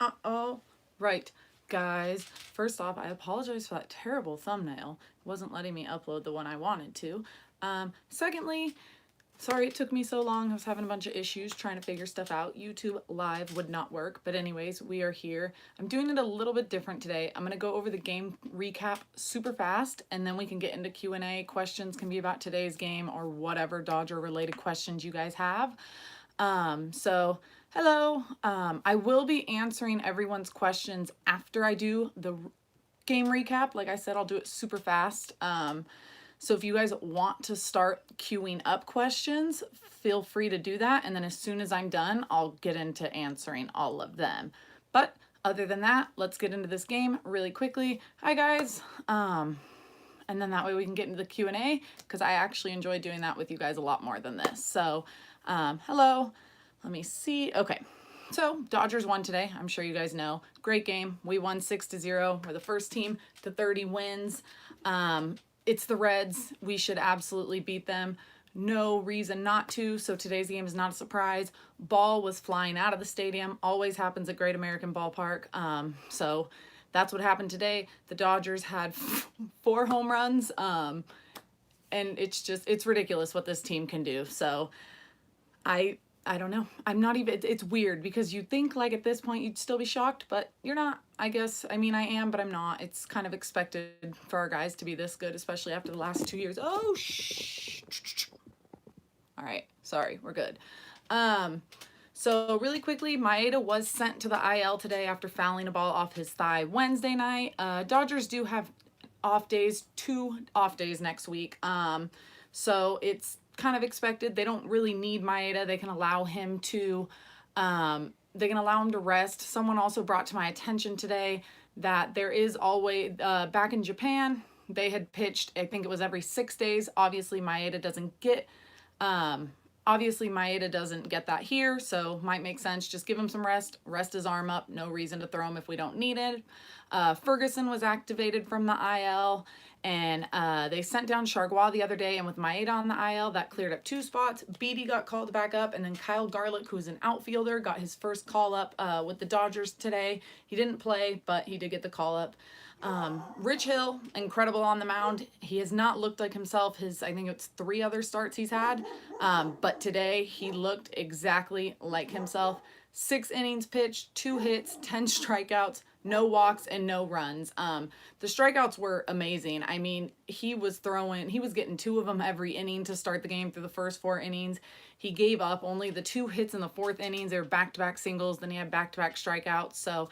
Uh-oh. Right, guys. First off, I apologize for that terrible thumbnail. It wasn't letting me upload the one I wanted to. Secondly, sorry it took me so long. I was having a bunch of issues trying to figure stuff out. YouTube Live would not work. But anyways, we are here. I'm doing it a little bit different today. I'm going to go over the game recap super fast, and then we can get into Q&A. Questions can be about today's game or whatever Dodger related questions you guys have. So hello. I will be answering everyone's questions after I do the game recap. Like I said, I'll do it super fast. So if you guys want to start queuing up questions, feel free to do that. And then as soon as I'm done, I'll get into answering all of them. But other than that, let's get into this game really quickly. Hi guys. And then that way we can get into the Q&A because I actually enjoy doing that with you guys a lot more than this. So hello. Let me see. Okay. So Dodgers won today. I'm sure you guys know. Great game. We won 6-0. We're the first team to 30 wins. It's the Reds. We should absolutely beat them. No reason not to. So today's game is not a surprise. Ball was flying out of the stadium. Always happens at Great American Ballpark. So that's what happened today. The Dodgers had 4 home runs. And it's ridiculous what this team can do. So I don't know. I'm not even, it's weird because you think like at this point you'd still be shocked, but you're not, I guess. I mean, I am, but I'm not. It's kind of expected for our guys to be this good, especially after the last 2 years. Oh, shh. All right. Sorry. We're good. So really quickly, Maeda was sent to the IL today after fouling a ball off his thigh Wednesday night. Dodgers do have off days, 2 off days next week. So it's kind of expected. They don't really need Maeda. They can allow him to rest. Someone also brought to my attention today that there is always back in Japan, they had pitched, I think it was every 6 days. Obviously Maeda doesn't get that here, so might make sense. Just give him some rest his arm up. No reason to throw him if we don't need it. Ferguson was activated from the IL, and they sent down Chargois the other day, and with Maeda on the IL, that cleared up 2 spots. Beatty got called back up, and then Kyle Garlick, who's an outfielder, got his first call up with the Dodgers today. He didn't play, but he did get the call up. Rich Hill, incredible on the mound. He has not looked like himself. I think it's 3 other starts he's had. But today he looked exactly like himself. 6 innings pitched, 2 hits, 10 strikeouts, no walks, and no runs. The strikeouts were amazing. I mean, he was getting 2 of them every inning to start the game through the first 4 innings. He gave up only the 2 hits in the 4th innings. They were back-to-back singles. Then he had back-to-back strikeouts. So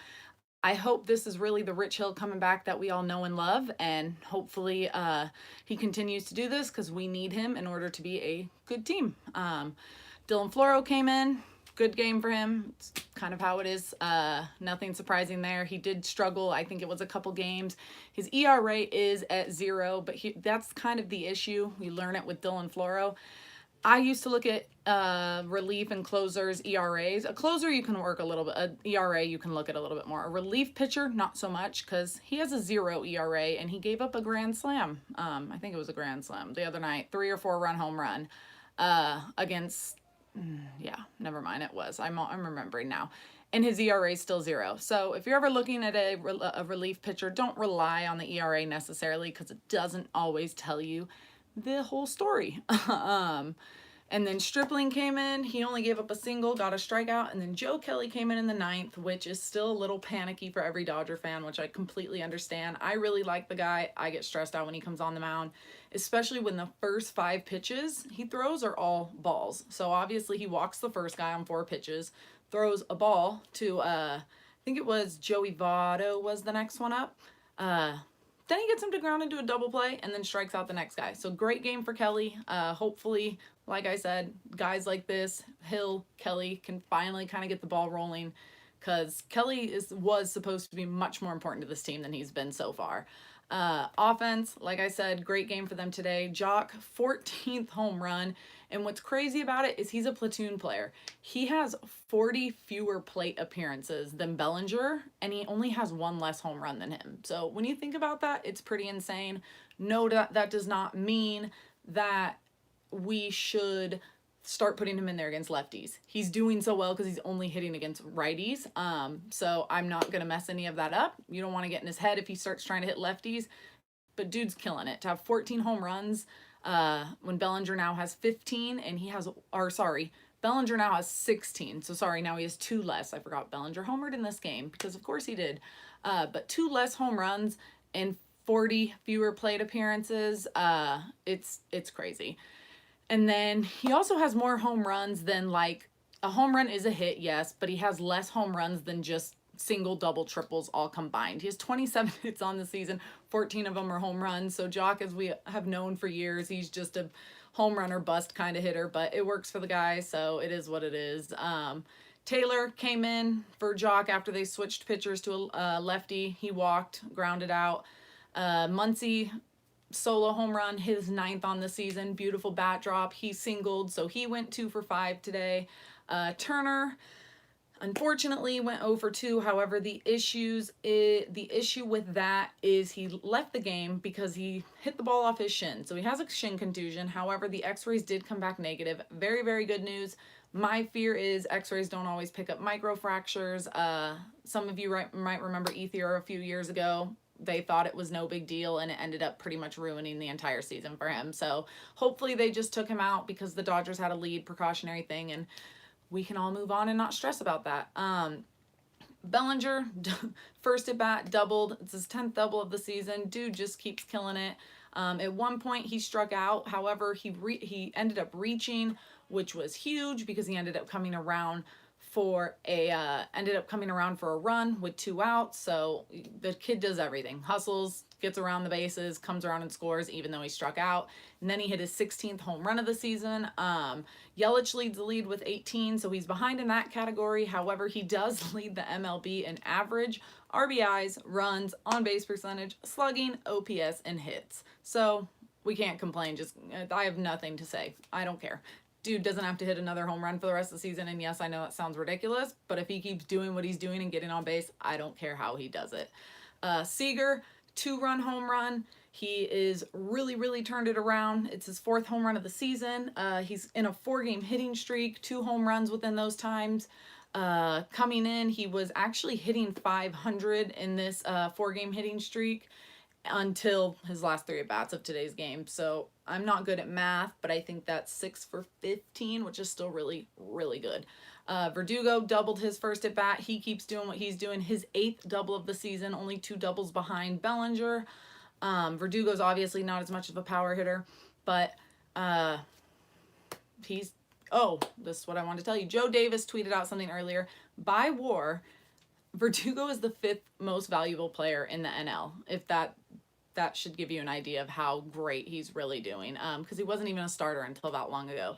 I hope this is really the Rich Hill coming back that we all know and love, and hopefully he continues to do this because we need him in order to be a good team. Dylan Floro came in. Good game for him. It's kind of how it is. Nothing surprising there. He did struggle. I think it was a couple games. His ERA is at 0, but that's kind of the issue. We learn it with Dylan Floro. I used to look at relief and closers ERAs. A closer you can work a little bit. An ERA you can look at a little bit more. A relief pitcher, not so much, because he has a 0 ERA and he gave up a grand slam. I think it was a grand slam the other night. 3 or 4 run home run against. Yeah, never mind. It was. I'm remembering now. And his ERA is still 0. So if you're ever looking at a relief pitcher, don't rely on the ERA necessarily because it doesn't always tell you the whole story. And then Stripling came in. He only gave up a single, got a strikeout. And then Joe Kelly came in the 9th, which is still a little panicky for every Dodger fan, which I completely understand. I really like the guy. I get stressed out when he comes on the mound, especially when the first 5 pitches he throws are all balls. So obviously he walks the first guy on 4 pitches, throws a ball to, I think it was Joey Votto was the next one up. Then he gets him to ground into a double play and then strikes out the next guy. So great game for Kelly. Hopefully, like I said, guys like this, Hill, Kelly, can finally kind of get the ball rolling because Kelly was supposed to be much more important to this team than he's been so far. Offense, like I said, great game for them today. Jock, 14th home run. And what's crazy about it is he's a platoon player. He has 40 fewer plate appearances than Bellinger, and he only has 1 less home run than him. So when you think about that, it's pretty insane. No, that does not mean that we should start putting him in there against lefties. He's doing so well because he's only hitting against righties. So I'm not going to mess any of that up. You don't want to get in his head if he starts trying to hit lefties. But dude's killing it. To have 14 home runs when Bellinger now has 15 and he has, or sorry, Bellinger now has 16. So sorry, now he has 2 less. I forgot Bellinger homered in this game because of course he did. But 2 less home runs and 40 fewer plate appearances. It's crazy. And then he also has more home runs than, like, a home run is a hit, yes, but he has less home runs than just single, double, triples all combined. He has 27 hits on the season, 14 of them are home runs. So Jock, as we have known for years, he's just a home run or bust kind of hitter, but it works for the guy, so it is what it is. Taylor came in for Jock after they switched pitchers to a lefty. He walked, grounded out. Muncy solo home run, his 9th on the season. Beautiful bat drop. He singled, so he went 2 for 5 today. Turner, unfortunately, went 0 for 2. However, the issue with that is he left the game because he hit the ball off his shin. So he has a shin contusion. However, the x-rays did come back negative. Very, very good news. My fear is x-rays don't always pick up microfractures. Some of you might remember Ethier a few years ago. They thought it was no big deal, and it ended up pretty much ruining the entire season for him. So hopefully they just took him out because the Dodgers had a lead, precautionary thing, and we can all move on and not stress about that. Bellinger, first at bat, doubled. It's his 10th double of the season. Dude just keeps killing it. At one point he struck out. However, he ended up reaching, which was huge because he ended up coming around for a run with 2 outs. So the kid does everything. Hustles, gets around the bases, comes around and scores even though he struck out. And then he hit his 16th home run of the season. Yelich leads the lead with 18, so he's behind in that category. However, he does lead the MLB in average, RBIs, runs, on-base percentage, slugging, OPS, and hits. So we can't complain. I have nothing to say. I don't care. Dude doesn't have to hit another home run for the rest of the season. And yes, I know that sounds ridiculous, but if he keeps doing what he's doing and getting on base, I don't care how he does it. Seager, 2-run home run. He is really, really turned it around. It's his 4th home run of the season. He's in a 4-game hitting streak, 2 home runs within those times. Coming in, he was actually hitting 500 in this 4-game hitting streak until his last 3 at-bats of today's game. So I'm not good at math, but I think that's 6 for 15, which is still really, really good. Verdugo doubled his first at-bat. He keeps doing what he's doing. His 8th double of the season, only 2 doubles behind Bellinger. Verdugo's obviously not as much of a power hitter, but this is what I wanted to tell you. Joe Davis tweeted out something earlier. By WAR, Verdugo is the 5th most valuable player in the NL. If that should give you an idea of how great he's really doing, because he wasn't even a starter until about long ago.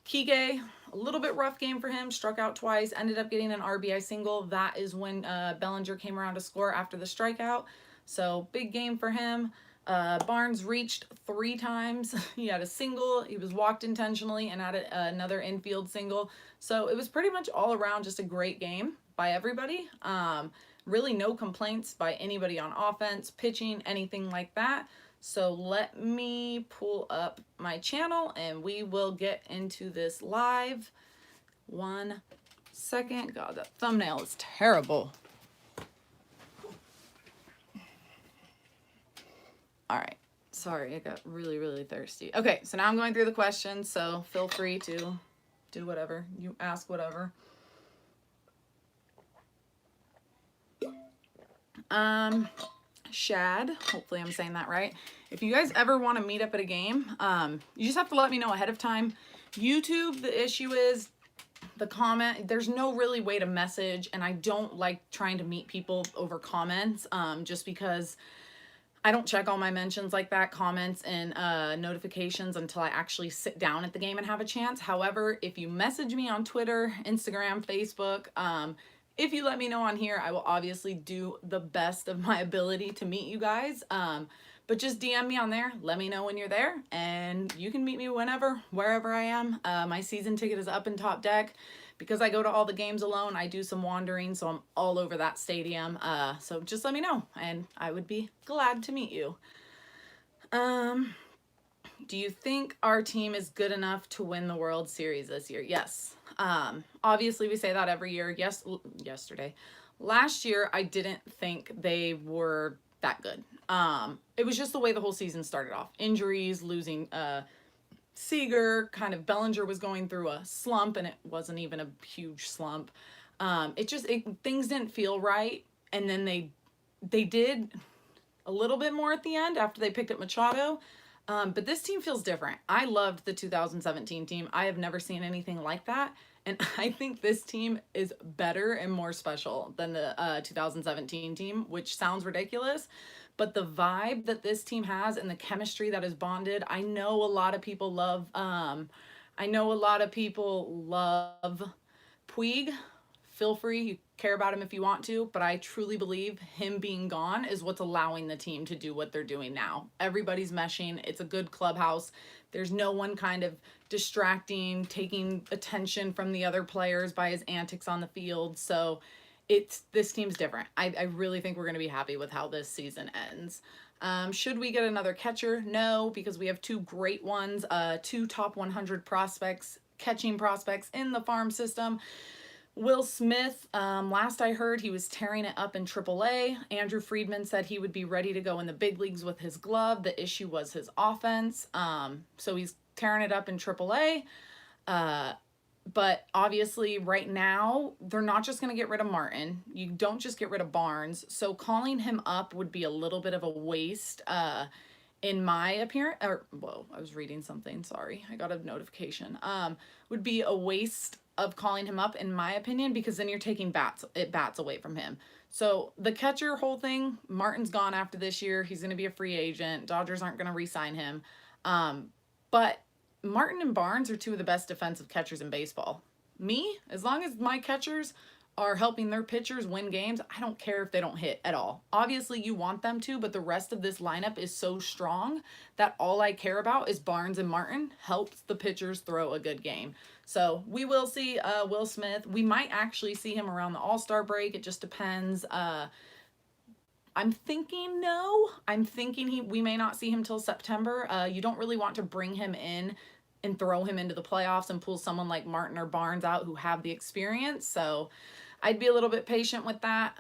Kike, a little bit rough game for him, struck out twice, ended up getting an RBI single. That is when Bellinger came around to score after the strikeout. So big game for him. Barnes reached 3 times. He had a single, he was walked intentionally, and had another infield single. So it was pretty much all around just a great game by everybody. Really no complaints by anybody on offense, pitching, anything like that. So let me pull up my channel and we will get into this live. 1 second. God, that thumbnail is terrible. All right. Sorry, I got really, really thirsty. Okay, so now I'm going through the questions, so feel free to do whatever. You ask whatever. Shad, hopefully I'm saying that right. If you guys ever want to meet up at a game, you just have to let me know ahead of time. YouTube, the issue is the comment, there's no really way to message, and I don't like trying to meet people over comments, just because I don't check all my mentions like that, comments and notifications, until I actually sit down at the game and have a chance. However, if you message me on Twitter, Instagram, Facebook, if you let me know on here, I will obviously do the best of my ability to meet you guys. But just DM me on there, let me know when you're there, and you can meet me whenever, wherever I am. My season ticket is up in Top Deck. Because I go to all the games alone, I do some wandering, so I'm all over that stadium. So just let me know, and I would be glad to meet you. Do you think our team is good enough to win the World Series this year? Yes. Obviously, we say that every year. Yes, yesterday. Last year, I didn't think they were that good. It was just the way the whole season started off. Injuries, losing Seager, kind of Bellinger was going through a slump, and it wasn't even a huge slump. Things didn't feel right, and then they did a little bit more at the end after they picked up Machado. But this team feels different. I loved the 2017 team. I have never seen anything like that. And I think this team is better and more special than the 2017 team, which sounds ridiculous. But the vibe that this team has and the chemistry that is bonded, I know a lot of people love. Puig. Feel free, you care about him if you want to, but I truly believe him being gone is what's allowing the team to do what they're doing now. Everybody's meshing. It's a good clubhouse. There's no one kind of distracting, taking attention from the other players by his antics on the field. So this team's different. I really think we're going to be happy with how this season ends. Should we get another catcher? No, because we have two great ones, two top 100 prospects, catching prospects in the farm system. Will Smith, last I heard, he was tearing it up in AAA. Andrew Friedman said he would be ready to go in the big leagues with his glove. The issue was his offense. So he's tearing it up in AAA. But obviously right now, they're not just going to get rid of Martin. You don't just get rid of Barnes. So calling him up would be a little bit of a waste, in my appearance. I was reading something. Sorry, I got a notification. Would be a waste of calling him up, in my opinion, because then you're taking bats away from him. So the catcher whole thing, Martin's gone after this year. He's going to be a free agent. Dodgers aren't going to re-sign him. But Martin and Barnes are two of the best defensive catchers in baseball. As long as my catchers are helping their pitchers win games, I don't care if they don't hit at all. Obviously, you want them to, but the rest of this lineup is so strong that all I care about is Barnes and Martin helps the pitchers throw a good game. So we will see Will Smith. We might actually see him around the All-Star break. It just depends. I'm thinking no. I'm thinking we may not see him till September. You don't really want to bring him in and throw him into the playoffs and pull someone like Martin or Barnes out who have the experience. So I'd be a little bit patient with that.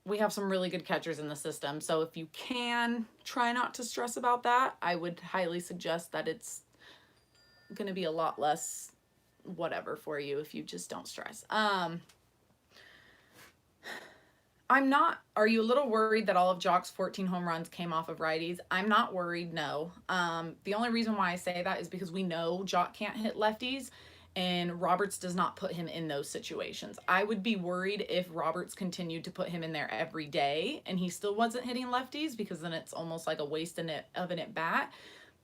We have some really good catchers in the system. So if you can try not to stress about that, I would highly suggest that it's going to be a lot less whatever for you if you just don't stress. Are you a little worried that all of Jock's 14 home runs came off of righties? I'm not worried, no. The only reason why I say that is because we know Jock can't hit lefties, and Roberts does not put him in those situations. I would be worried if Roberts continued to put him in there every day and he still wasn't hitting lefties, because then it's almost like a waste of an at-bat.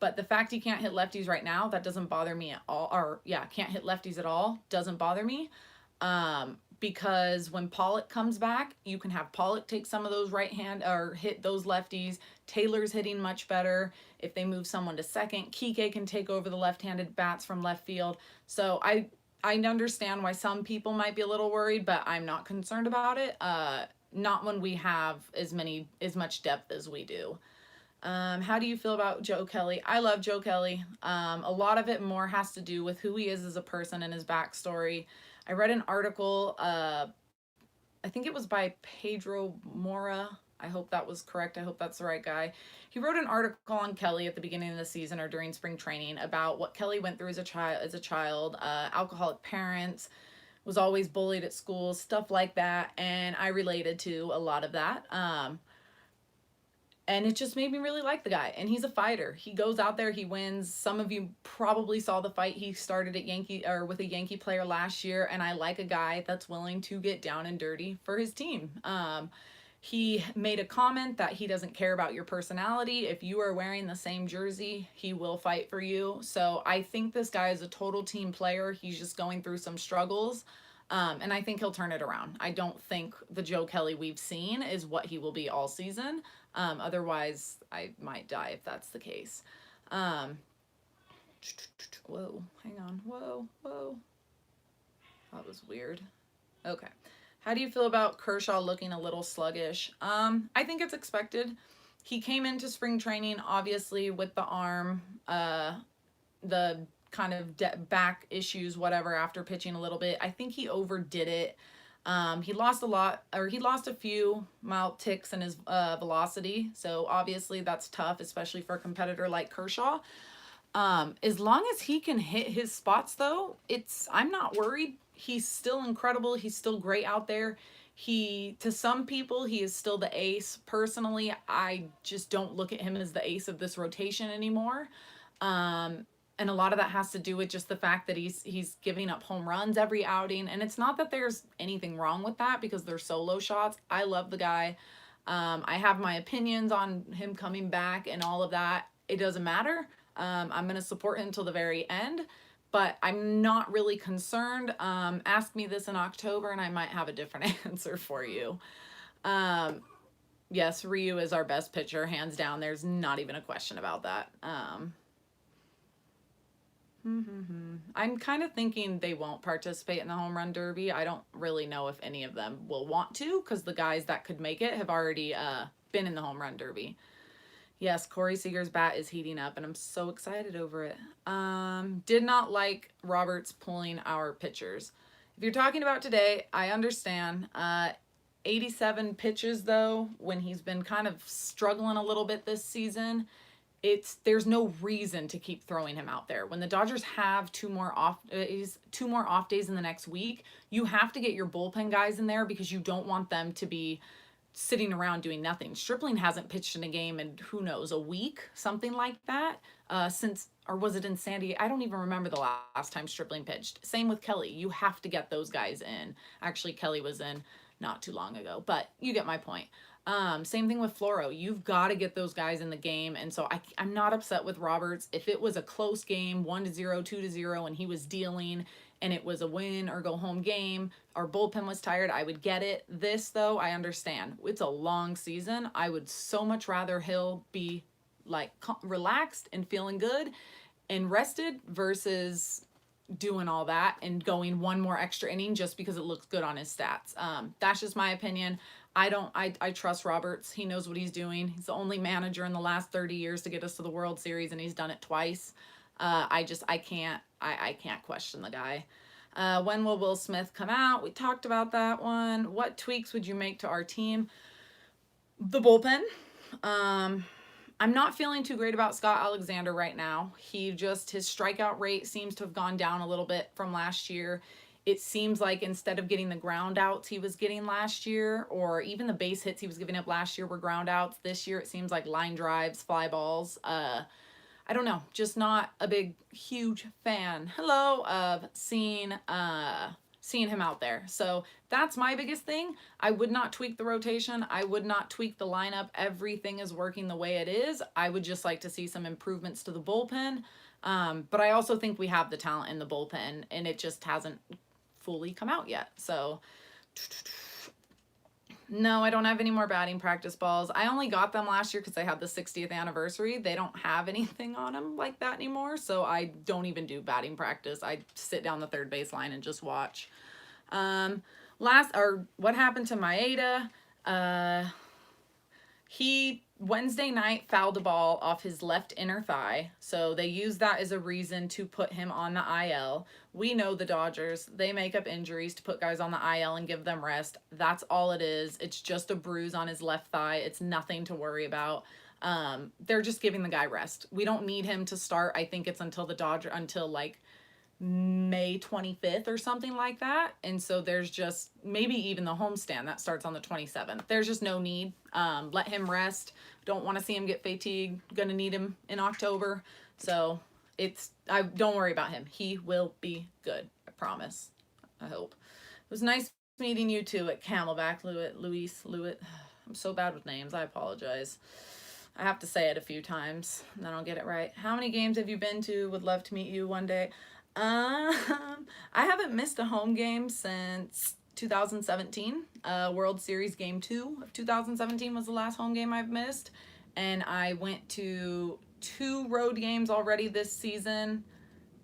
But the fact he can't hit lefties right now, that doesn't bother me at all. Can't hit lefties at all, doesn't bother me. Because when Pollock comes back, you can have Pollock take some of those right hand or hit those lefties. Taylor's hitting much better. If they move someone to second, Kike can take over the left-handed bats from left field. So I understand why some people might be a little worried, but I'm not concerned about it. Not when we have as much depth as we do. How do you feel about Joe Kelly? I love Joe Kelly. A lot of it more has to do with who he is as a person and his backstory. I read an article, I think it was by Pedro Mora. I hope that was correct. I hope that's the right guy. He wrote an article on Kelly at the beginning of the season or during spring training about what Kelly went through as a child, alcoholic parents, was always bullied at school, stuff like that. And I related to a lot of that. And it just made me really like the guy. And he's a fighter. He goes out there, he wins. Some of you probably saw the fight he started at with a Yankee player last year. And I like a guy that's willing to get down and dirty for his team. He made a comment that he doesn't care about your personality. If you are wearing the same jersey, he will fight for you. So I think this guy is a total team player. He's just going through some struggles. And I think he'll turn it around. I don't think the Joe Kelly we've seen is what he will be all season. Otherwise, I might die if that's the case. Whoa, hang on. Whoa. That was weird. Okay. How do you feel about Kershaw looking a little sluggish? I think it's expected. he came into spring training obviously with the arm, the kind of back issues, whatever, after pitching a little bit. I think he overdid it. He lost a lot, or he lost a few mild ticks in his velocity. So obviously that's tough, especially for a competitor like Kershaw. As long as he can hit his spots, though, I'm not worried. He's still incredible. He's still great out there. To some people, he is still the ace. Personally, I just don't look at him as the ace of this rotation anymore. And a lot of that has to do with just the fact that he's giving up home runs every outing. And it's not that there's anything wrong with that, because they're solo shots. I love the guy. I have my opinions on him coming back and all of that. It doesn't matter. I'm going to support him until the very end, but I'm not really concerned. Ask me this in October and I might have a different answer for you. Yes, Ryu is our best pitcher, hands down. There's not even a question about that. I'm kind of thinking they won't participate in the home run derby. I don't really know if any of them will want to, because the guys that could make it have already been in the home run derby. Yes, Corey Seager's bat is heating up, and I'm so excited over it. Did not like Roberts pulling our pitchers. If you're talking about today, I understand. 87 pitches, though, when he's been kind of struggling a little bit this season, there's no reason to keep throwing him out there. When the Dodgers have two more off days in the next week, you have to get your bullpen guys in there, because you don't want them to be sitting around doing nothing. Stripling hasn't pitched in a game in, who knows, a week, something like that, or was it in San Diego? I don't even remember the last time Stripling pitched. Same with Kelly. You have to get those guys in. Actually, Kelly was in not too long ago, but you get my point. Same thing with Floro. You've got to get those guys in the game. And so I'm not upset with Roberts. If it was a close game, 1-0, 2-0, and he was dealing, and it was a win or go home game, our bullpen was tired, I would get it. This, though, I understand. It's a long season. I would so much rather Hill be like relaxed and feeling good and rested versus doing all that and going one more extra inning just because it looks good on his stats. That's just my opinion. I trust Roberts. He knows what he's doing. He's the only manager in the last 30 years to get us to the World Series, and he's done it twice. I can't question the guy. When will Will Smith come out? We talked about that one. What tweaks would you make to our team? The bullpen. I'm not feeling too great about Scott Alexander right now. His strikeout rate seems to have gone down a little bit from last year. It seems like instead of getting the ground outs he was getting last year, or even the base hits he was giving up last year were ground outs, this year it seems like line drives, fly balls. I don't know, just not a huge fan of seeing him out there. So that's my biggest thing. I would not tweak the rotation. I would not tweak the lineup. Everything is working the way it is. I would just like to see some improvements to the bullpen. But I also think we have the talent in the bullpen, and it just hasn't fully come out yet. So no, I don't have any more batting practice balls. I only got them last year because they had the 60th anniversary. They don't have anything on them like that anymore, so I don't even do batting practice. I sit down the third baseline and just watch. What happened to Maeda? He Wednesday night fouled a ball off his left inner thigh, so they used that as a reason to put him on the IL. We know the Dodgers, they make up injuries to put guys on the IL and give them rest. That's all it is. It's just a bruise on his left thigh. It's nothing to worry about. They're just giving the guy rest. We don't need him to start. I think it's until like May 25th or something like that. And so there's just maybe even the homestand that starts on the 27th. There's just no need. Let him rest. Don't want to see him get fatigued. Gonna need him in October. So don't worry about him. He will be good. I promise. I hope. It was nice meeting you too at Camelback, Luis. I'm so bad with names. I apologize. I have to say it a few times and then I'll get it right. How many games have you been to? Would love to meet you one day. I haven't missed a home game since 2017. World Series Game 2 of 2017 was the last home game I've missed. And I went to 2 road games already this season.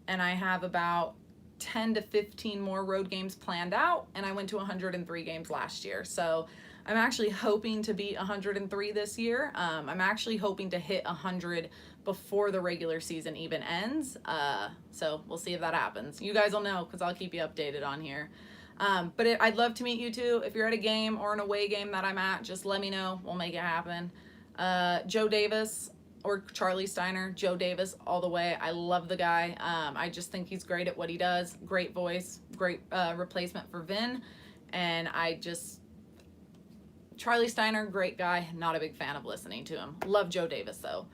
And I have about 10 to 15 more road games planned out, and I went to 103 games last year. So I'm actually hoping to beat 103 this year. I'm actually hoping to hit 100 before the regular season even ends. So we'll see if that happens. You guys will know because I'll keep you updated on here. But I'd love to meet you too. If you're at a game or an away game that I'm at, just let me know. We'll make it happen. Joe Davis or Charlie Steiner, Joe Davis all the way. I love the guy. I just think he's great at what he does. Great voice, great replacement for Vin. And Charlie Steiner, great guy. Not a big fan of listening to him. Love Joe Davis though.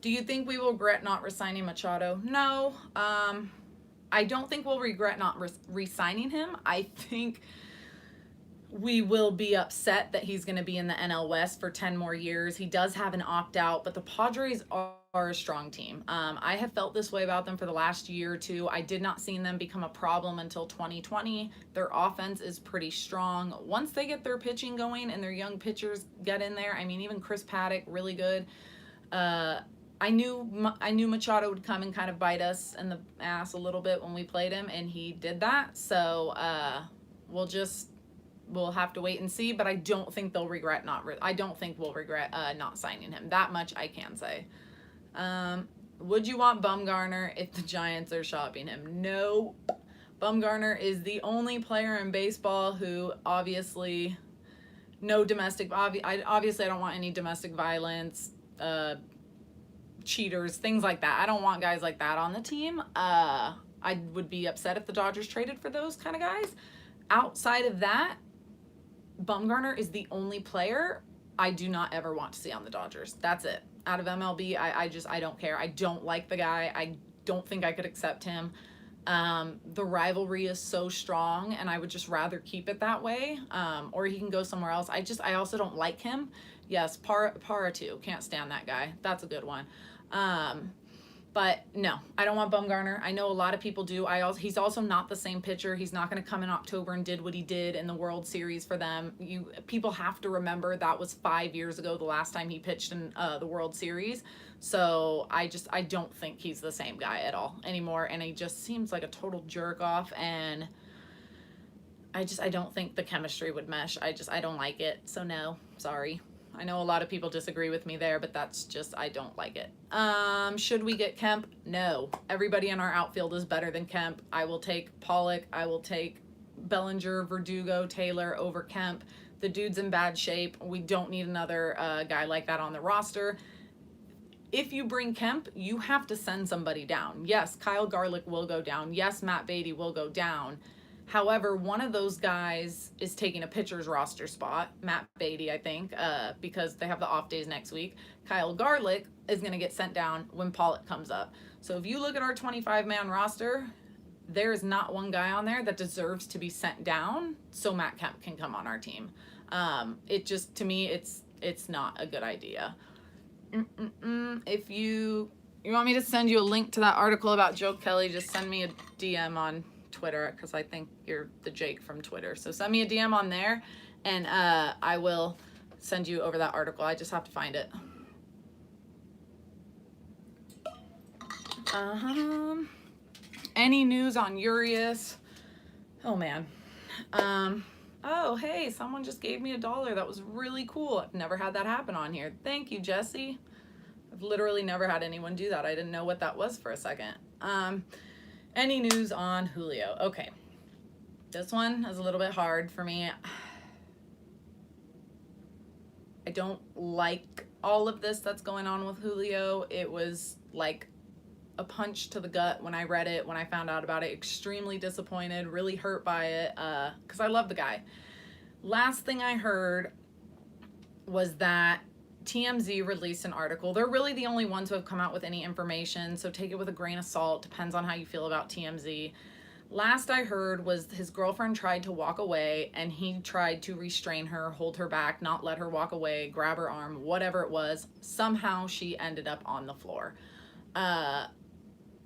Do you think we will regret not re-signing Machado? No. I don't think we'll regret not re-signing him. I think we will be upset that he's going to be in the NL West for 10 more years. He does have an opt-out, but the Padres are a strong team. I have felt this way about them for the last year or two. I did not see them become a problem until 2020. Their offense is pretty strong. Once they get their pitching going and their young pitchers get in there, I mean, even Chris Paddock, really good. I knew Machado would come and kind of bite us in the ass a little bit when we played him, and he did that. So we'll have to wait and see, but I don't think they'll regret I don't think we'll regret not signing him. That much I can say. Would you want Bumgarner if the Giants are shopping him? No. Bumgarner is the only player in baseball who obviously obviously I don't want any domestic violence, cheaters, things like that. I don't want guys like that on the team. I would be upset if the Dodgers traded for those kind of guys. Outside of that, Bumgarner is the only player I do not ever want to see on the Dodgers. That's it. Out of MLB, I don't care. I don't like the guy. I don't think I could accept him. The rivalry is so strong, and I would just rather keep it that way. Or he can go somewhere else. I also don't like him. Yes, Para too. Can't stand that guy. That's a good one. But no, I don't want Bumgarner. I know a lot of people do. He's also not the same pitcher. He's not going to come in October and did what he did in the World Series for them. People have to remember that was 5 years ago, the last time he pitched in the World Series. So I don't think he's the same guy at all anymore. And he just seems like a total jerk off. And I don't think the chemistry would mesh. I don't like it. So no, sorry. I know a lot of people disagree with me there, but that's just, I don't like it. Should we get Kemp? No. Everybody in our outfield is better than Kemp. I will take Pollock. I will take Bellinger, Verdugo, Taylor over Kemp. The dude's in bad shape. We don't need another guy like that on the roster. If you bring Kemp, you have to send somebody down. Yes, Kyle Garlick will go down. Yes, Matt Beatty will go down. However, one of those guys is taking a pitcher's roster spot, Matt Beatty, I think, because they have the off days next week. Kyle Garlick is going to get sent down when Pollock comes up. So if you look at our 25-man roster, there is not one guy on there that deserves to be sent down so Matt Kemp can come on our team. It just, to me, it's not a good idea. If you want me to send you a link to that article about Joe Kelly, just send me a DM on Twitter, because I think you're the Jake from Twitter. So send me a DM on there, and I will send you over that article. I just have to find it. Any news on Urias? Oh man. Oh hey, someone just gave me $1. That was really cool. I've never had that happen on here. Thank you, Jesse. I've literally never had anyone do that. I didn't know what that was for a second. Any news on Julio? Okay. This one is a little bit hard for me. I don't like all of this that's going on with Julio. It was like a punch to the gut when I read it, when I found out about it. Extremely disappointed, really hurt by it, because I love the guy. Last thing I heard was that TMZ released an article. They're really the only ones who have come out with any information, so take it with a grain of salt. Depends on how you feel about TMZ. Last I heard was his girlfriend tried to walk away, and he tried to restrain her, hold her back, not let her walk away, grab her arm, whatever it was. Somehow she ended up on the floor.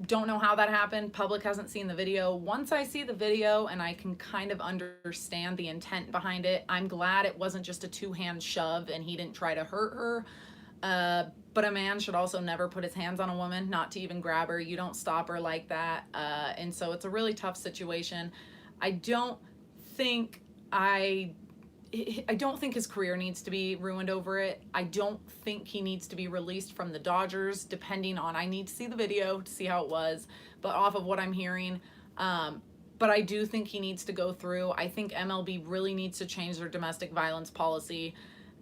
Don't know how that happened. Public hasn't seen the video. Once I see the video and I can kind of understand the intent behind it, I'm glad it wasn't just a two-hand shove and he didn't try to hurt her. But a man should also never put his hands on a woman, not to even grab her. You don't stop her like that. And so it's a really tough situation. I don't think I I don't think his career needs to be ruined over it. I don't think he needs to be released from the Dodgers, depending on, I need to see the video to see how it was, but off of what I'm hearing, but I do think he needs to go through. I think MLB really needs to change their domestic violence policy.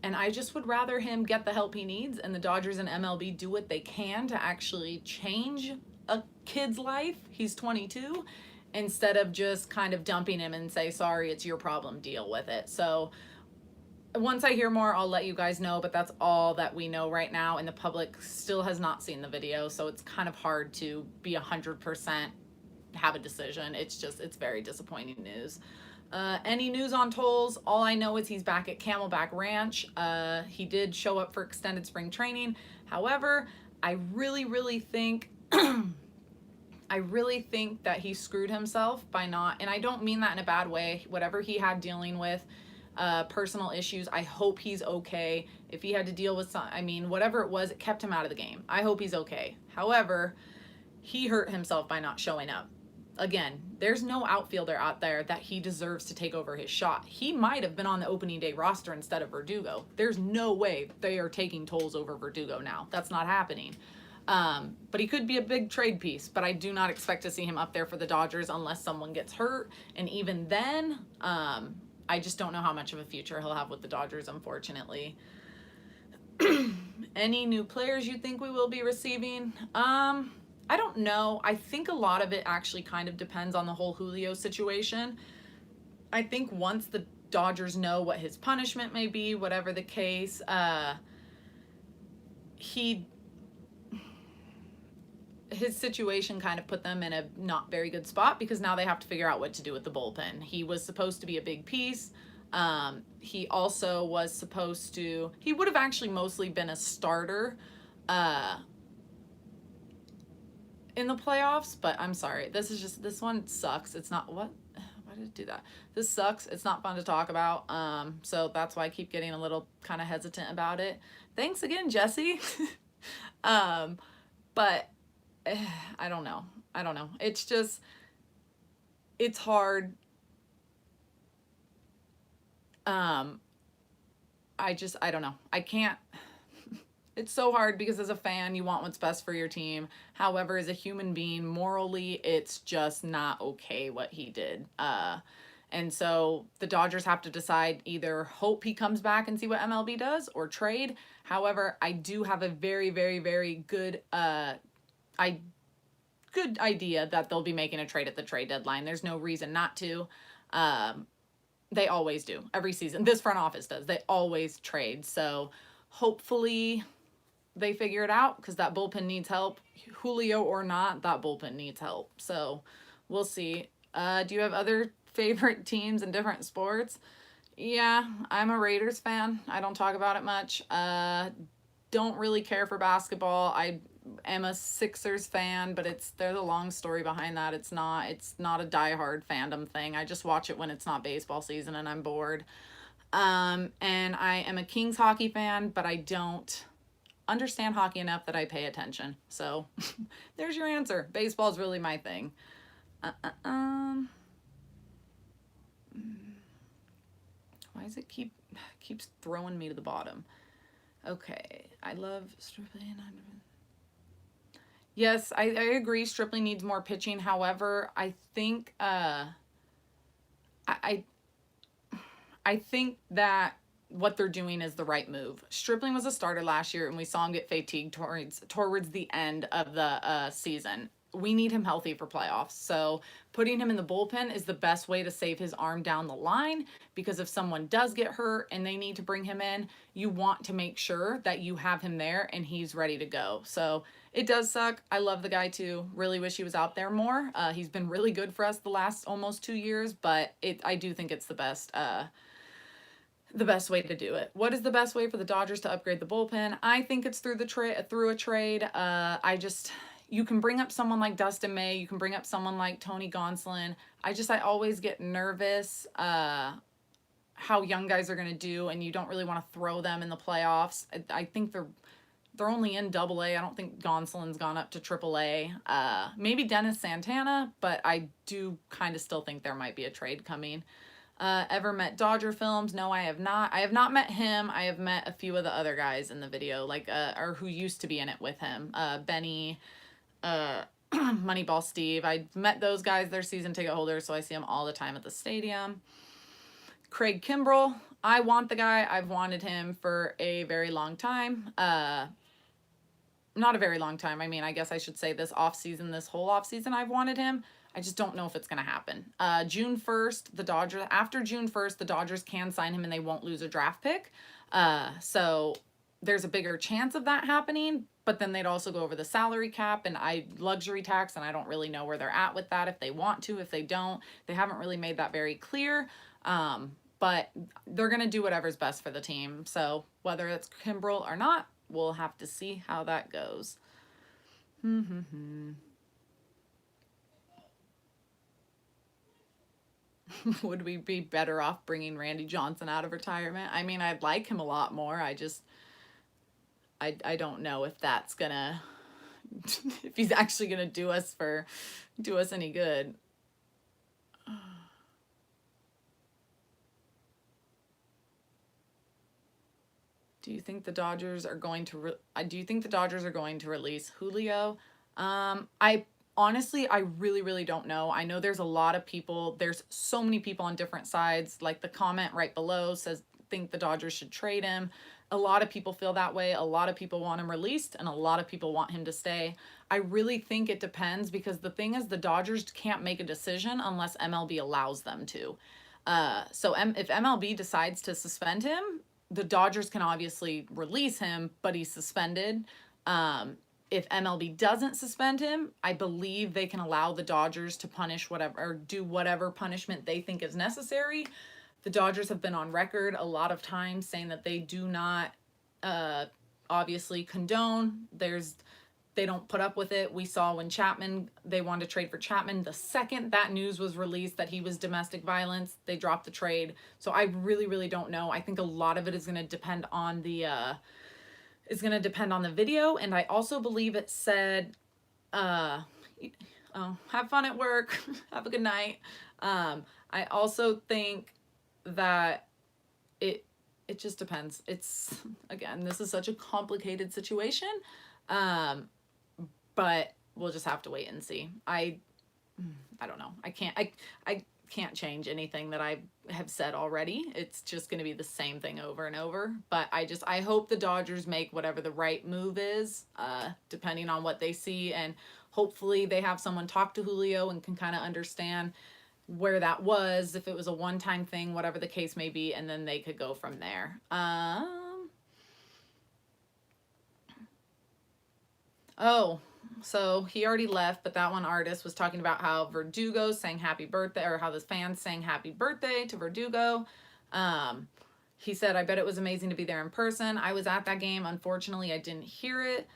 And I just would rather him get the help he needs and the Dodgers and MLB do what they can to actually change a kid's life. He's 22, instead of just kind of dumping him and say, sorry, it's your problem, deal with it. So once I hear more, I'll let you guys know, but that's all that we know right now, and the public still has not seen the video, so it's kind of hard to be 100% have a decision. It's very disappointing news. Any news on Toles? All I know is he's back at Camelback Ranch. He did show up for extended spring training. However, I really think I really think that he screwed himself by not, and I don't mean that in a bad way, whatever he had dealing with, personal issues, I hope he's okay. If he had to deal with whatever it was, it kept him out of the game. I hope he's okay. However, he hurt himself by not showing up. Again, there's no outfielder out there that he deserves to take over his shot. He might have been on the opening day roster instead of Verdugo. There's no way they are taking Toles over Verdugo now. That's not happening. But he could be a big trade piece, but I do not expect to see him up there for the Dodgers unless someone gets hurt. And even then, I just don't know how much of a future he'll have with the Dodgers, unfortunately. Any new players you think we will be receiving? I don't know. I think a lot of it actually kind of depends on the whole Julio situation. I think once the Dodgers know what his punishment may be, whatever the case, his situation kind of put them in a not very good spot, because now they have to figure out what to do with the bullpen. He was supposed to be a big piece. He also was supposed to, he would have actually mostly been a starter in the playoffs, but I'm sorry. This one sucks. It's not, why did it do that? This sucks. It's not fun to talk about. So that's why I keep getting a little kind of hesitant about it. Thanks again, Jesse. But I don't know. It's just, it's hard. I don't know. I can't, it's so hard because as a fan, you want what's best for your team. However, as a human being, morally, it's just not okay what he did. And so the Dodgers have to decide, either hope he comes back and see what MLB does, or trade. However, I do have a very good good idea that they'll be making a trade at the trade deadline. There's no reason not to. They always do every season. This front office does. They always trade. So hopefully they figure it out, because that bullpen needs help. Julio or not, that bullpen needs help. So we'll see. Do you have other favorite teams in different sports? Yeah, I'm a Raiders fan. I don't talk about it much. Don't really care for basketball. I am a Sixers fan, but there's a long story behind that. It's not a diehard fandom thing. I just watch it when it's not baseball season and I'm bored. And I am a Kings hockey fan, but I don't understand hockey enough that I pay attention. So there's your answer. Baseball's really my thing. Why does it keeps throwing me to the bottom? Okay, I love Stripling. Yes, I agree. Stripling needs more pitching. However, I think I think that what they're doing is the right move. Stripling was a starter last year, and we saw him get fatigued towards the end of the season. We need him healthy for playoffs. So putting him in the bullpen is the best way to save his arm down the line, because if someone does get hurt and they need to bring him in, you want to make sure that you have him there and he's ready to go. So it does suck. I love the guy too. Really wish he was out there more. He's been really good for us the last almost 2 years, but I do think it's the best way to do it. What is the best way for the Dodgers to upgrade the bullpen? I think it's through a trade. You can bring up someone like Dustin May. You can bring up someone like Tony Gonsolin. I always get nervous how young guys are going to do, and you don't really want to throw them in the playoffs. I think they're only in Double A. I don't think Gonsolin's gone up to Triple A. Maybe Dennis Santana, but I do kind of still think there might be a trade coming. Ever met Dodger Films? No, I have not. I have not met him. I have met a few of the other guys in the video, like or who used to be in it with him. Benny, Moneyball Steve. I met those guys. They're season ticket holders, so I see them all the time at the stadium. Craig Kimbrell. I want the guy. I've wanted him for a very long time. Not a very long time. I mean, I guess I should say this whole off season, I've wanted him. I just don't know if it's going to happen. June 1st, after June 1st, the Dodgers can sign him and they won't lose a draft pick. So there's a bigger chance of that happening, but then they'd also go over the salary cap and luxury tax, and I don't really know where they're at with that, if they want to, if they don't. They haven't really made that very clear. But they're going to do whatever's best for the team. So whether it's Kimbrell or not, we'll have to see how that goes. Would we be better off bringing Randy Johnson out of retirement? I mean, I'd like him a lot more. I don't know if that's gonna, if he's actually gonna do us any good. Do you think the Dodgers are going to release Julio? I honestly, I really don't know. I know there's a lot of people, there's so many people on different sides. Like the comment right below says, think the Dodgers should trade him. A lot of people feel that way. A lot of people want him released, and a lot of people want him to stay. I really think it depends, because the thing is, the Dodgers can't make a decision unless MLB allows them to. If MLB decides to suspend him, the Dodgers can obviously release him, but he's suspended. If MLB doesn't suspend him, I believe they can allow the Dodgers to punish whatever, or do whatever punishment they think is necessary. The Dodgers have been on record a lot of times saying that they do not obviously condone. They don't put up with it. We saw when they wanted to trade for Chapman. The second that news was released that he was domestic violence, they dropped the trade. So I really don't know. I think a lot of it is going to depend on the video. And I also believe it said, have fun at work. Have a good night. I also think that it just depends. It's, again, this is such a complicated situation. But we'll just have to wait and see. I don't know. I can't change anything that I have said already. It's just going to be the same thing over and over. But I hope the Dodgers make whatever the right move is, depending on what they see. And hopefully they have someone talk to Julio and can kind of understand where that was, if it was a one-time thing, whatever the case may be, and then they could go from there. So he already left, but that one artist was talking about how Verdugo sang happy birthday, or how the fans sang happy birthday to Verdugo. He said, I bet it was amazing to be there in person. I was at that game. Unfortunately, I didn't hear it.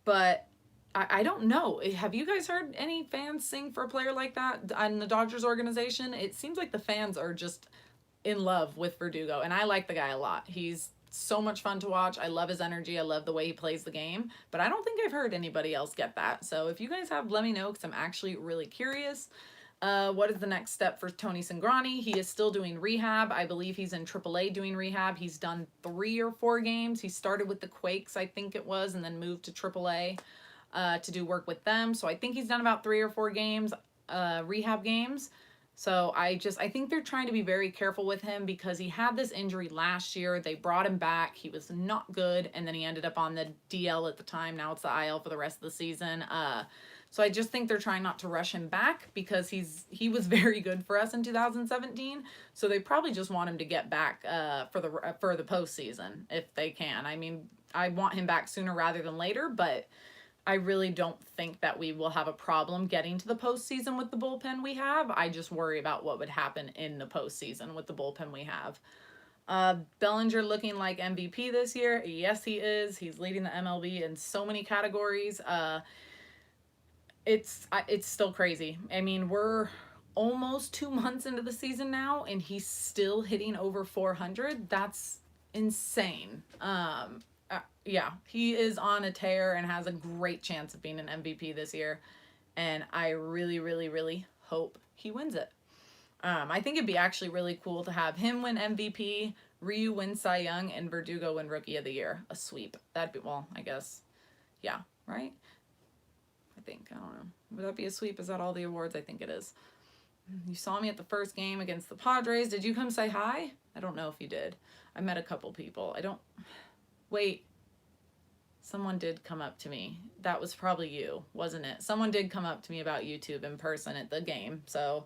But I don't know. Have you guys heard any fans sing for a player like that in the Dodgers organization? It seems like the fans are just in love with Verdugo, and I like the guy a lot. He's so much fun to watch. I love his energy. I love the way he plays the game, but I don't think I've heard anybody else get that. So if you guys have, let me know, because I'm actually really curious. What is the next step for Tony Cingrani? He is still doing rehab. I believe he's in AAA doing rehab. He's done 3 or 4 games. He started with the Quakes, I think it was, and then moved to AAA to do work with them. So I think he's done about 3 or 4 games, rehab games. So I think they're trying to be very careful with him, because he had this injury last year. They brought him back. He was not good, and then he ended up on the DL at the time. Now it's the IL for the rest of the season. So I just think they're trying not to rush him back, because he was very good for us in 2017. So they probably just want him to get back for the postseason if they can. I mean, I want him back sooner rather than later, but I really don't think that we will have a problem getting to the postseason with the bullpen we have. I just worry about what would happen in the postseason with the bullpen we have. Bellinger looking like MVP this year. Yes, he is. He's leading the MLB in so many categories. It's still crazy. I mean, we're almost 2 months into the season now, and he's still hitting over 400. That's insane. Yeah, he is on a tear and has a great chance of being an MVP this year. And I really, really, really hope he wins it. I think it'd be actually really cool to have him win MVP, Ryu win Cy Young, and Verdugo win Rookie of the Year. A sweep. That'd be, well, I guess, yeah, right? I think, I don't know. Would that be a sweep? Is that all the awards? I think it is. You saw me at the first game against the Padres. Did you come say hi? I don't know if you did. I met a couple people. I don't, wait. Someone did come up to me. That was probably you, wasn't it? Someone did come up to me about YouTube in person at the game. So,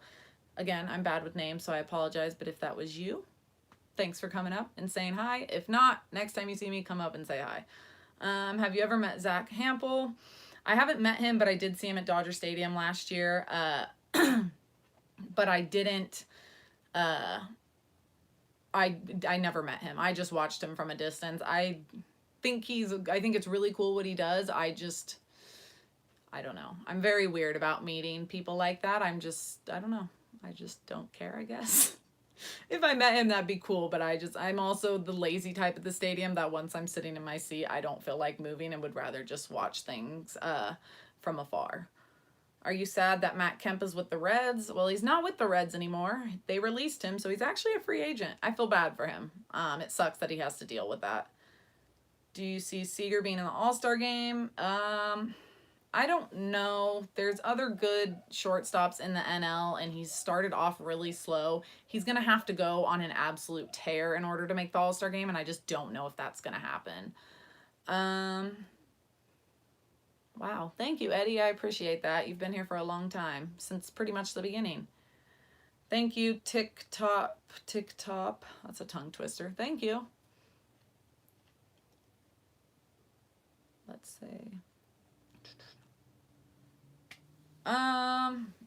again, I'm bad with names, so I apologize. But if that was you, thanks for coming up and saying hi. If not, next time you see me, come up and say hi. Have you ever met Zach Hampel? I haven't met him, but I did see him at Dodger Stadium last year. But I didn't. I never met him. I just watched him from a distance. I think it's really cool what he does. I don't know. I'm very weird about meeting people like that. I don't know. I just don't care, I guess. If I met him, that'd be cool, but I'm also the lazy type at the stadium that once I'm sitting in my seat, I don't feel like moving and would rather just watch things from afar. Are you sad that Matt Kemp is with the Reds? Well, he's not with the Reds anymore. They released him, so he's actually a free agent. I feel bad for him. It sucks that he has to deal with that. Do you see Seager being in the All-Star game? I don't know. There's other good shortstops in the NL, and he's started off really slow. He's going to have to go on an absolute tear in order to make the All-Star game, and I just don't know if that's going to happen. Wow. Thank you, Eddie. I appreciate that. You've been here for a long time, since pretty much the beginning. Thank you, Tick Top. That's a tongue twister. Thank you. Let's see.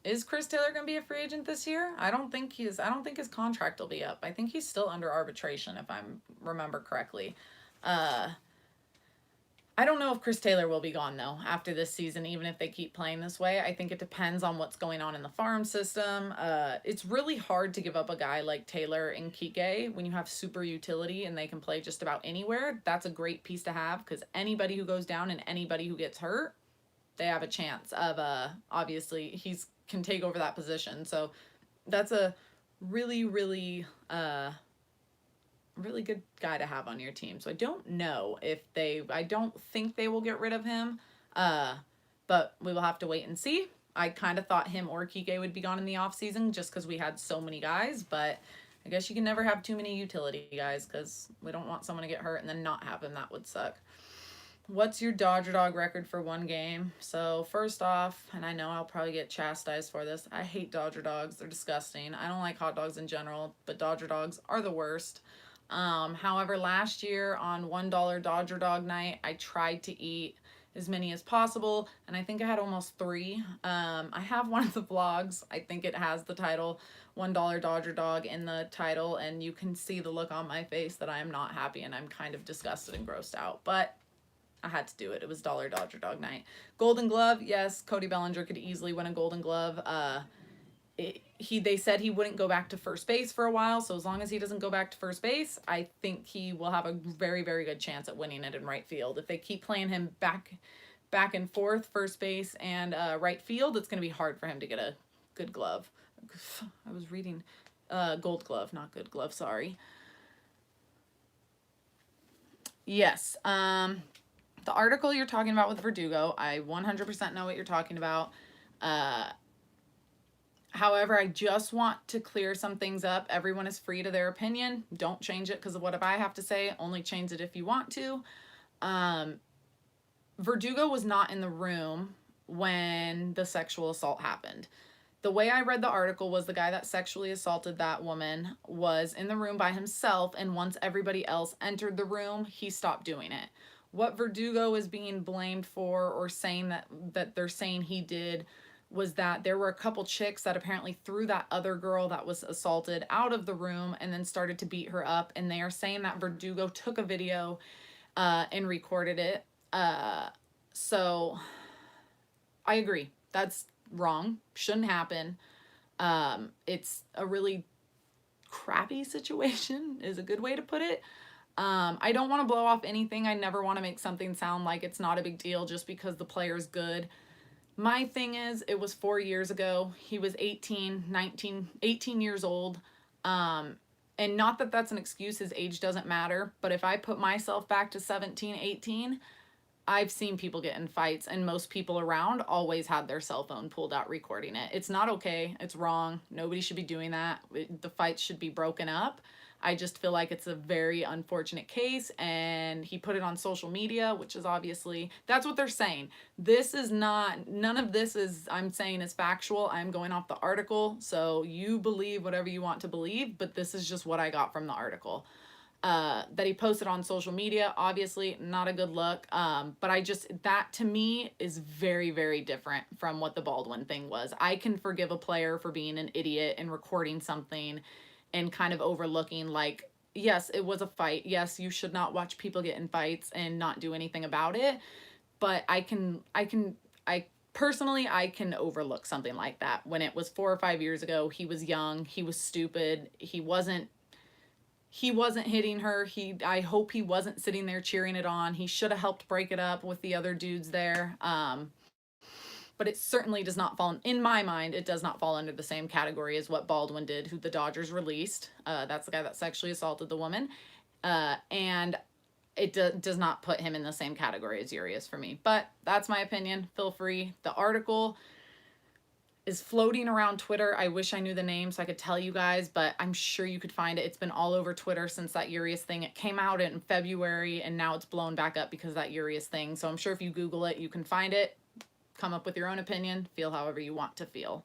Is Chris Taylor going to be a free agent this year? I don't think his contract will be up. I think he's still under arbitration, if I remember correctly. I don't know if Chris Taylor will be gone, though, after this season, even if they keep playing this way. I think it depends on what's going on in the farm system. It's really hard to give up a guy like Taylor and Kike when you have super utility and they can play just about anywhere. That's a great piece to have because anybody who goes down and anybody who gets hurt, they have a chance of, obviously, he can take over that position. So that's a really, really... really good guy to have on your team. So I don't know if I don't think they will get rid of him, but we will have to wait and see. I kind of thought him or Kike would be gone in the offseason just because we had so many guys, but I guess you can never have too many utility guys because we don't want someone to get hurt and then not have him. That would suck. What's your Dodger Dog record for one game? So first off, and I know I'll probably get chastised for this, I hate Dodger Dogs. They're disgusting. I don't like hot dogs in general, but Dodger Dogs are the worst. However, last year on $1 Dodger Dog night, I tried to eat as many as possible, and I think I had almost 3. I have one of the vlogs. I think it has the title $1 Dodger Dog in the title, and you can see the look on my face that I am not happy and I'm kind of disgusted and grossed out, but I had to do it. It was $1 Dodger Dog night. Golden Glove, yes, Cody Bellinger could easily win a Golden Glove. They said he wouldn't go back to first base for a while, so as long as he doesn't go back to first base, I think he will have a very, very good chance at winning it in right field. If they keep playing him back and forth, first base and right field, it's going to be hard for him to get a good glove. I was reading Gold Glove, not good glove, sorry. Yes, the article you're talking about with Verdugo, I 100% know what you're talking about. However, I just want to clear some things up. Everyone is free to their opinion. Don't change it because of what I have to say. Only change it if you want to. Verdugo was not in the room when the sexual assault happened. The way I read the article was the guy that sexually assaulted that woman was in the room by himself, and once everybody else entered the room, he stopped doing it. What Verdugo is being blamed for, or saying that they're saying he did, was that there were a couple chicks that apparently threw that other girl that was assaulted out of the room and then started to beat her up. And they are saying that Verdugo took a video and recorded it. So I agree. That's wrong. Shouldn't happen. It's a really crappy situation is a good way to put it. I don't want to blow off anything. I never want to make something sound like it's not a big deal just because the player's good. My thing is, it was 4 years ago. He was 18, 19, 18 years old. Um, and not that that's an excuse, his age doesn't matter. But if I put myself back to 17, 18, I've seen people get in fights, and most people around always had their cell phone pulled out recording it. It's not okay. It's wrong. Nobody should be doing that. The fights should be broken up. I just feel like it's a very unfortunate case, and he put it on social media, which is obviously, that's what they're saying. This is not, none of this is, I'm saying is factual. I'm going off the article, so you believe whatever you want to believe, but this is just what I got from the article. That he posted on social media, obviously not a good look. But I just, that to me is very, very different from what the Baldwin thing was. I can forgive a player for being an idiot and recording something and kind of overlooking, like, yes, it was a fight. Yes, you should not watch people get in fights and not do anything about it. But I personally, I can overlook something like that. When it was 4 or 5 years ago, he was young, he was stupid, he wasn't hitting her. I hope he wasn't sitting there cheering it on. He should have helped break it up with the other dudes there. But it certainly does not fall, in my mind, it does not fall under the same category as what Baldwin did, who the Dodgers released. That's the guy that sexually assaulted the woman. And it does not put him in the same category as Urias for me. But that's my opinion. Feel free. The article is floating around Twitter. I wish I knew the name so I could tell you guys, but I'm sure you could find it. It's been all over Twitter since that Urias thing. It came out in February, and now it's blown back up because of that Urias thing. So I'm sure if you Google it, you can find it. Come up with your own opinion. Feel however you want to feel.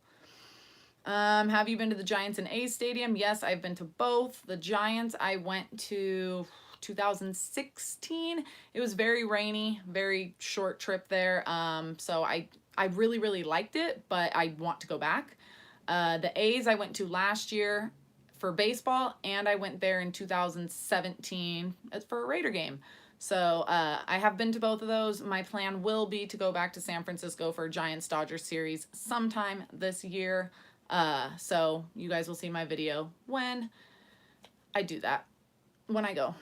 Have you been to the Giants and A's stadium? Yes, I've been to both. The Giants, I went to 2016. It was very rainy, very short trip there. So I really, really liked it, but I want to go back. The A's I went to last year for baseball, and I went there in 2017 for a Raider game. So I have been to both of those. My plan will be to go back to San Francisco for a Giants-Dodgers series sometime this year. So you guys will see my video when I do that, when I go.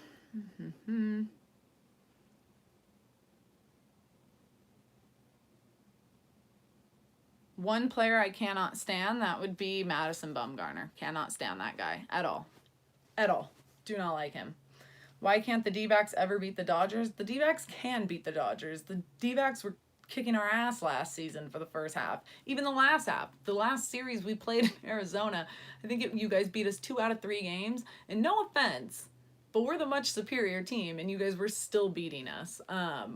One player I cannot stand, that would be Madison Bumgarner. Cannot stand that guy at all. At all. Do not like him. Why can't the D-backs ever beat the Dodgers? The D-backs can beat the Dodgers. The D-backs were kicking our ass last season for the first half. Even the last half. The last series we played in Arizona, I think you guys beat us 2 out of 3 games. And no offense, but we're the much superior team, and you guys were still beating us. I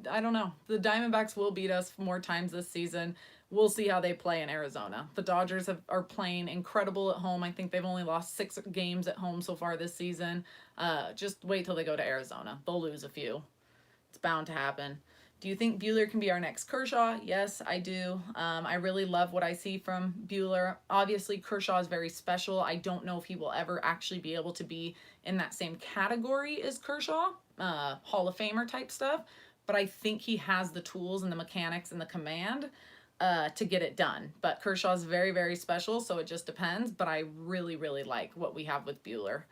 don't know. The Diamondbacks will beat us more times this season. We'll see how they play in Arizona. The Dodgers are playing incredible at home. I think they've only lost 6 games at home so far this season. Just wait till they go to Arizona. They'll lose a few. It's bound to happen. Do you think Buehler can be our next Kershaw? Yes, I do. I really love what I see from Buehler. Obviously, Kershaw is very special. I don't know if he will ever actually be able to be in that same category as Kershaw, Hall of Famer type stuff. But I think he has the tools and the mechanics and the command to get it done. But Kershaw is very, very special, so it just depends. But I really, really like what we have with Buehler.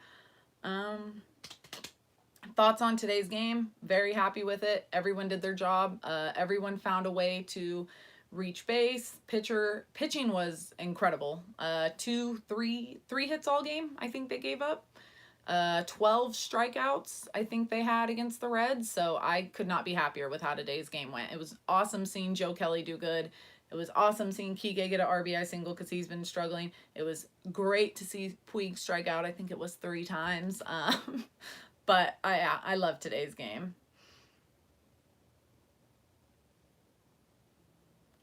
Thoughts on today's game? Very happy with it. Everyone did their job. Everyone found a way to reach base. Pitching was incredible. Three hits all game, I think they gave up. 12 strikeouts I think they had against the Reds, so I could not be happier with how today's game went. It was awesome seeing Joe Kelly do good. It was awesome seeing Kike get an RBI single because he's been struggling. It was great to see Puig strike out. I think it was 3 times. But I love today's game.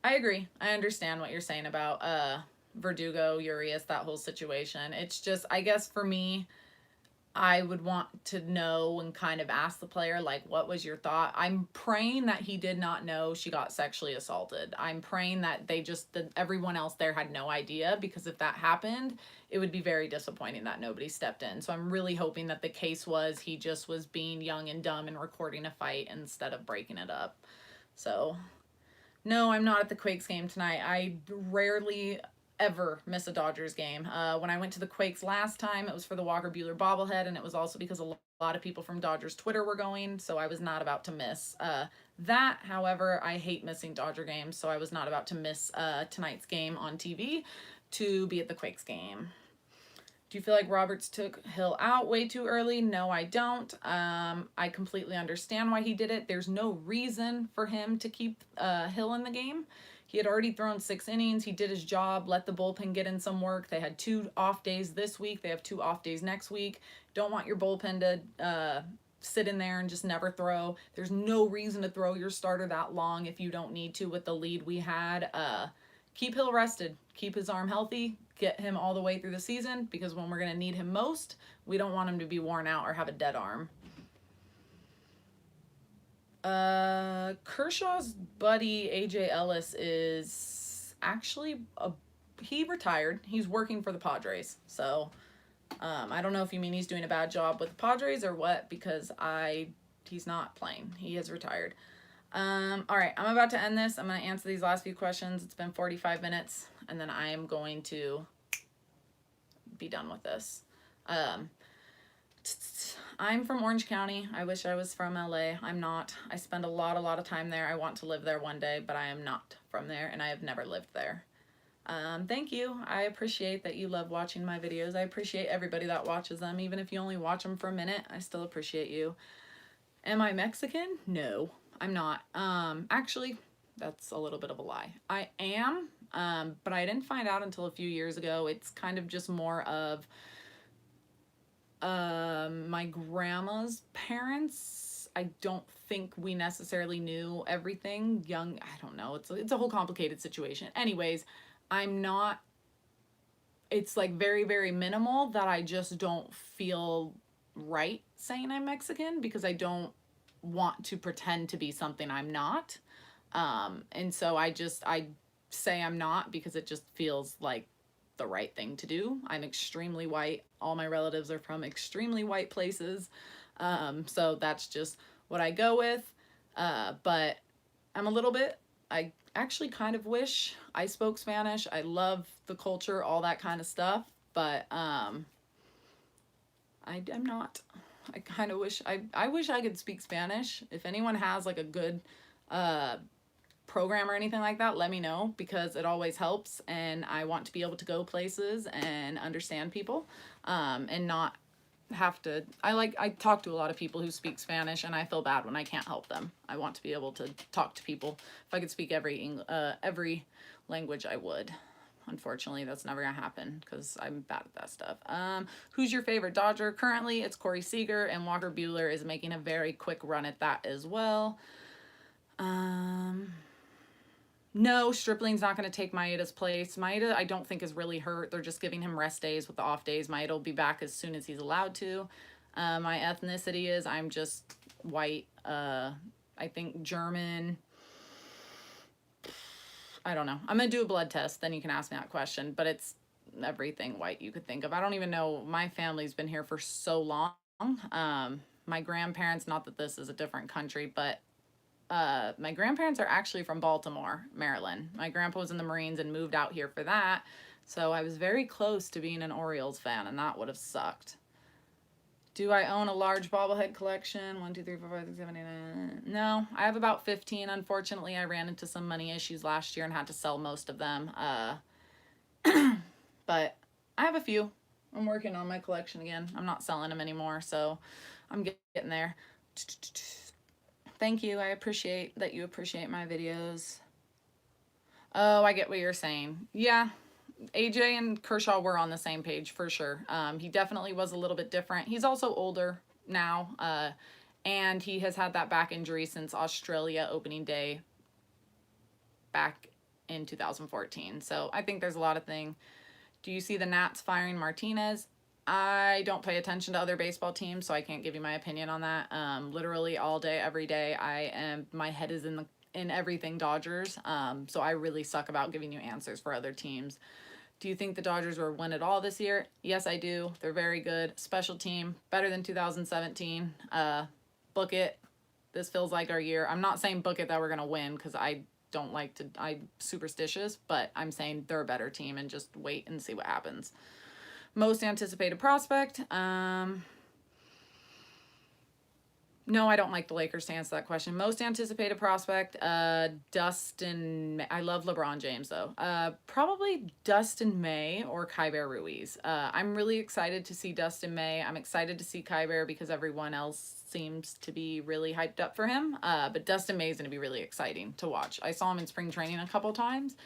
I agree. I understand what you're saying about Verdugo, Urias, that whole situation. It's just, I guess for me, I would want to know and kind of ask the player, like, what was your thought? I'm praying that he did not know she got sexually assaulted. I'm praying that that everyone else there had no idea, because if that happened, it would be very disappointing that nobody stepped in. So I'm really hoping that the case was he just was being young and dumb and recording a fight instead of breaking it up. So no, I'm not at the Quakes game tonight. I rarely ever miss a Dodgers game. When I went to the Quakes last time, it was for the Walker Buehler bobblehead, and it was also because of lot of people from Dodgers Twitter were going, so I was not about to miss that. However, I hate missing Dodger games, so I was not about to miss tonight's game on TV to be at the Quakes game. Do you feel like Roberts took Hill out way too early? No, I don't. I completely understand why he did it. There's no reason for him to keep Hill in the game. He had already thrown 6 innings. He did his job, let the bullpen get in some work. They had 2 off days this week. They have 2 off days next week. Don't want your bullpen to sit in there and just never throw. There's no reason to throw your starter that long if you don't need to with the lead we had. Keep Hill rested. Keep his arm healthy. Get him all the way through the season, because when we're going to need him most, we don't want him to be worn out or have a dead arm. Kershaw's buddy AJ Ellis is actually he retired. He's working for the Padres. So I don't know if you mean he's doing a bad job with the Padres or what, because he's not playing. He has retired. All right, I'm about to end this. I'm going to answer these last few questions. It's been 45 minutes, and then I am going to be done with this. I'm from Orange County. I wish I was from LA. I'm not. I spend a lot of time there. I want to live there one day, but I am not from there, and I have never lived there. Thank you. I appreciate that you love watching my videos. I appreciate everybody that watches them. Even if you only watch them for a minute, I still appreciate you. Am I Mexican? No, I'm not. Actually, that's a little bit of a lie. I am, but I didn't find out until a few years ago. It's kind of just more of my grandma's parents. I don't think we necessarily knew everything. Young, I don't know. It's a whole complicated situation. Anyways, I'm not, it's like very, very minimal that I just don't feel right saying I'm Mexican, because I don't want to pretend to be something I'm not. And so I say I'm not because it just feels like the right thing to do. I'm extremely white. All my relatives are from extremely white places. So that's just what I go with. But I'm a little bit, I actually kind of wish I spoke Spanish. I love the culture, all that kind of stuff, but I'm not. I kind of wish I wish I could speak Spanish. If anyone has like a good program or anything like that, let me know, because it always helps, and I want to be able to go places and understand people, and not have to. I talk to a lot of people who speak Spanish, and I feel bad when I can't help them. I want to be able to talk to people. If I could speak every language, I would. Unfortunately, that's never gonna happen because I'm bad at that stuff. Who's your favorite Dodger? Currently, it's Corey Seager, and Walker Buehler is making a very quick run at that as well. No, Stripling's not going to take Maeda's place. Maeda, I don't think, is really hurt. They're just giving him rest days with the off days. Maeda will be back as soon as he's allowed to. My ethnicity is I'm just white. I think German. I don't know. I'm going to do a blood test, then you can ask me that question. But it's everything white you could think of. I don't even know. My family's been here for so long. My grandparents, not that this is a different country, but my grandparents are actually from Baltimore, Maryland. My grandpa was in the Marines and moved out here for that. So I was very close to being an Orioles fan, and that would have sucked. Do I own a large bobblehead collection? 1, 2, 3, 4, 5, 6, 7, 8, 9. No, I have about 15. Unfortunately, I ran into some money issues last year and had to sell most of them. But I have a few. I'm working on my collection again. I'm not selling them anymore, so I'm getting there. Thank you. I appreciate that you appreciate my videos. Oh, I get what you're saying. Yeah, AJ and Kershaw were on the same page for sure. He definitely was a little bit different. He's also older now, and he has had that back injury since Australia opening day back in 2014. So I think there's a lot of things. Do you see the Nats firing Martinez? I don't pay attention to other baseball teams, so I can't give you my opinion on that. Literally all day, every day, my head is in everything Dodgers. So I really suck about giving you answers for other teams. Do you think the Dodgers will win it all this year? Yes, I do. They're very good. Special team, better than 2017. Book it. This feels like our year. I'm not saying book it that we're gonna win, because I'm superstitious, but I'm saying they're a better team, and just wait and see what happens. Most anticipated prospect. No, I don't like the Lakers to answer that question. Most anticipated prospect, Dustin. I love LeBron James though. Probably Dustin May or Kyber Ruiz. I'm really excited to see Dustin May. I'm excited to see Kyber because everyone else seems to be really hyped up for him. But Dustin May is going to be really exciting to watch. I saw him in spring training a couple times,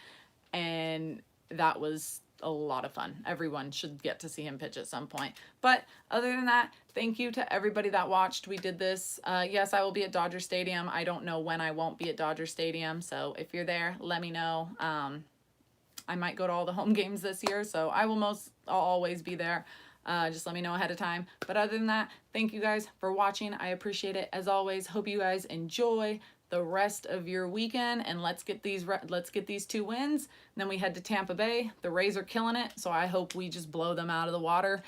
and that was a lot of fun. Everyone should get to see him pitch at some point. But other than that, thank you to everybody that watched. We did this. Yes, I will be at Dodger Stadium. I don't know when I won't be at Dodger Stadium. So if you're there, let me know. I might go to all the home games this year, so I'll always be there. Just let me know ahead of time. But other than that, thank you guys for watching. I appreciate it as always. Hope you guys enjoy the rest of your weekend, and let's get these 2 wins. And then we head to Tampa Bay. The Rays are killing it, so I hope we just blow them out of the water.